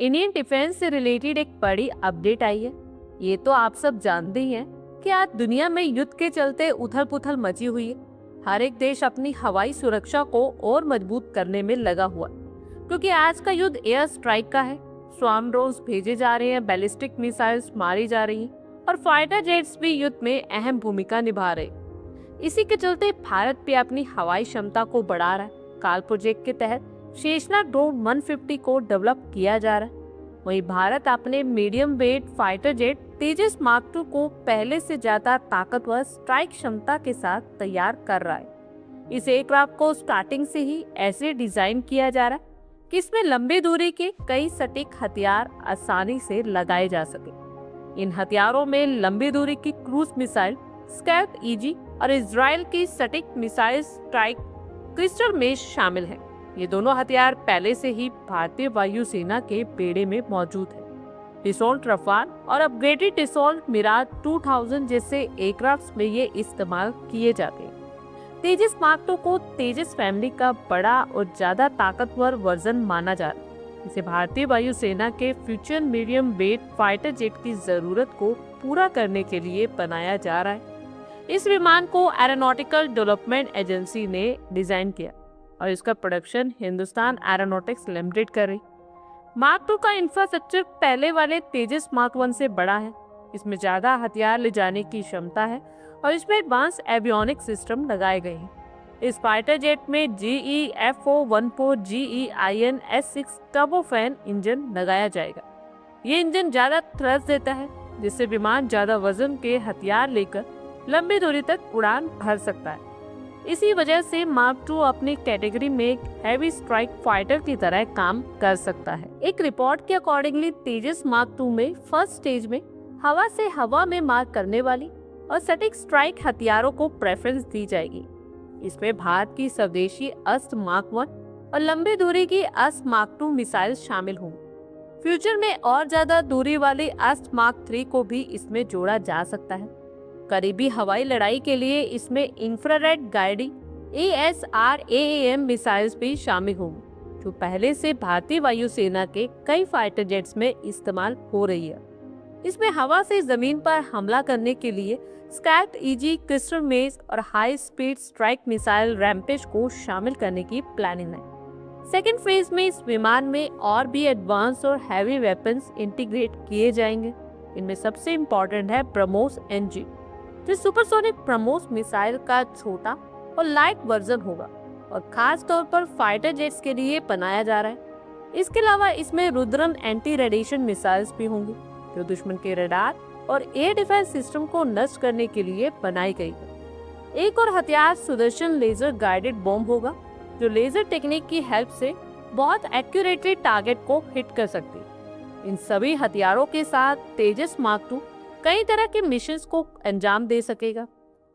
Indian defence से related एक बड़ी अपडेट आई है। ये तो आप सब जानते ही हैं कि आज दुनिया में युद्ध के चलते उथल पुथल मची हुई है। हर एक देश अपनी हवाई सुरक्षा को और मजबूत करने में लगा हुआ है, क्योंकि आज का युद्ध एयर स्ट्राइक का है। स्वार्म ड्रोन्स भेजे जा रहे हैं, बैलिस्टिक मिसाइल्स मारी जा रही हैं और फाइटर जेट्स भी युद्ध में अहम भूमिका निभा रहे हैं। इसी के चलते भारत भी अपनी हवाई क्षमता को बढ़ा रहा है। काल प्रोजेक्ट के तहत शेषनाग ड्रोन 150 को डेवलप किया जा रहा है। वहीं भारत अपने मीडियम वेट फाइटर जेट तेजस मार्क II को पहले से ज्यादा ताकतवर स्ट्राइक क्षमता के साथ तैयार कर रहा है। इस एयरक्राफ्ट को स्टार्टिंग से ही ऐसे डिजाइन किया जा रहा है कि इसमें लंबी दूरी के कई सटीक हथियार आसानी से लगाए जा सके। इन हथियारों में लंबी दूरी की क्रूज मिसाइल स्कैल्प EG और इजराइल की सटीक मिसाइल स्ट्राइक क्रिस्टल मेश शामिल है। ये दोनों हथियार पहले से ही भारतीय वायुसेना के बेड़े में मौजूद है। डिसॉल्ट रफाल और अपग्रेडेड डिसॉल्ट मिराज 2000 जैसे एयरक्राफ्ट में ये इस्तेमाल किए जाते हैं। तेजस मार्क II को तेजस फैमिली का बड़ा और ज्यादा ताकतवर वर्जन माना जा रहा है। इसे भारतीय वायुसेना के future medium wait fighter jet की जरूरत को पूरा करने के लिए बनाया जा रहा है। इस विमान को एरोनॉटिकल डेवलपमेंट एजेंसी ने डिजाइन किया और इसका प्रोडक्शन हिंदुस्तान एरोनॉटिक्स लिमिटेड कर रही। मार्क II का इंफ्रास्ट्रक्चर पहले वाले तेजस मार्क I से बड़ा है। इसमें ज्यादा हथियार ले जाने की क्षमता है और इसमें एडवांस एवियोनिक सिस्टम लगाए गए हैं। इस फाइटर जेट में GE F414 GE IN-S6 turbofan engine लगाया जाएगा। ये इंजन ज्यादा थ्रस्ट देता है, जिससे विमान ज्यादा वजन के हथियार लेकर लंबी दूरी तक उड़ान भर सकता है। इसी वजह से मार्क II अपनी कैटेगरी में एक हैवी स्ट्राइक फाइटर की तरह काम कर सकता है। एक रिपोर्ट के अकॉर्डिंगली तेजस मार्क II में फर्स्ट स्टेज में हवा से हवा में मार करने वाली और सटीक स्ट्राइक हथियारों को प्रेफरेंस दी जाएगी। इसमें भारत की स्वदेशी अस्त्र मार्क I और लंबी दूरी की अस्त्र मार्क II मिसाइल शामिल होंगी। फ्यूचर में और ज्यादा दूरी वाली अस्त्र मार्क III को भी इसमें जोड़ा जा सकता है। करीबी हवाई लड़ाई के लिए इसमें इंफ्रारेड गाइडिंग ASRAAM मिसाइल्स भी शामिल होंगी, जो पहले से भारतीय वायुसेना के कई फाइटर जेट्स में इस्तेमाल हो रही है। इसमें हवा से जमीन पर हमला करने के लिए स्कैल्प EG क्रिस्टल मेश और high speed strike missile rampage को शामिल करने की प्लानिंग है। सेकेंड फेज में इस विमान में और भी एडवांस और हैवी वेपन्स इंटीग्रेट किए जाएंगे। इनमें सबसे इम्पोर्टेंट है ब्रह्मोस NG, जो सुपरसोनिक ब्रह्मोस मिसाइल का छोटा और लाइट वर्जन होगा और खास तौर पर फाइटर जेट्स के लिए बनाया जा रहा है। इसके अलावा इसमें रुद्रम एंटी रेडिएशन मिसाइल्स भी होंगी, जो दुश्मन के रडार और एयर डिफेंस सिस्टम को नष्ट करने के लिए बनाई गई है। एक और हथियार सुदर्शन लेजर गाइडेड बॉम्ब होगा, जो लेजर टेक्निक की हेल्प से बहुत एक्यूरेटली टारगेट को हिट कर सकती है। इन सभी हथियारों के साथ तेजस मार्क II कई तरह के मिशंस को अंजाम दे सकेगा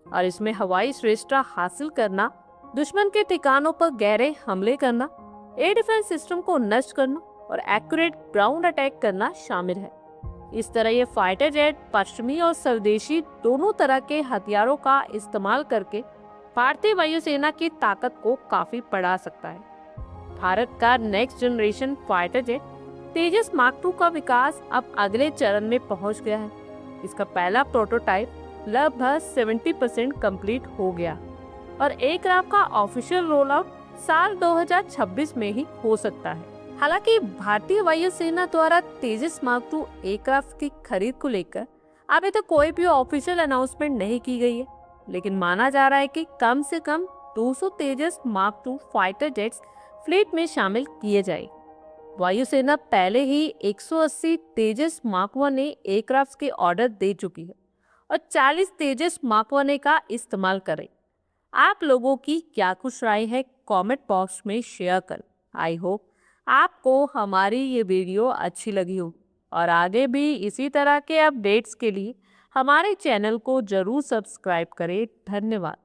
और इसमें हवाई श्रेष्ठता हासिल करना, दुश्मन के ठिकानों पर गहरे हमले करना, एयर डिफेंस सिस्टम को नष्ट करना और एक्यूरेट ग्राउंड अटैक करना शामिल है। इस तरह ये फाइटर जेट पश्चिमी और स्वदेशी दोनों तरह के हथियारों का इस्तेमाल करके भारतीय वायुसेना की ताकत को काफी बढ़ा सकता है। भारत का नेक्स्ट जनरेशन फाइटर जेट तेजस मार्क II का विकास अब अगले चरण में पहुंच गया है। इसका पहला प्रोटोटाइप लगभग 70% कंप्लीट हो गया और एयरक्राफ्ट का ऑफिशियल रोल आउट साल 2026 में ही हो सकता है। हालांकि भारतीय वायुसेना द्वारा तेजस मार्क II एयरक्राफ्ट की खरीद को लेकर अभी तक कोई भी ऑफिशियल अनाउंसमेंट नहीं की गई है, लेकिन माना जा रहा है कि कम से कम 200 Tejas mark II fighter jets fleet में शामिल किए जाए। वायुसेना पहले ही 180 तेजस मार्क I एयरक्राफ्ट के ऑर्डर दे चुकी है और 40 तेजस मार्क I का इस्तेमाल करें। आप लोगों की क्या कुछ राय है, कमेंट बॉक्स में शेयर करें। आई होप आपको हमारी ये वीडियो अच्छी लगी हो और आगे भी इसी तरह के अपडेट्स के लिए हमारे चैनल को जरूर सब्सक्राइब करें। धन्यवाद।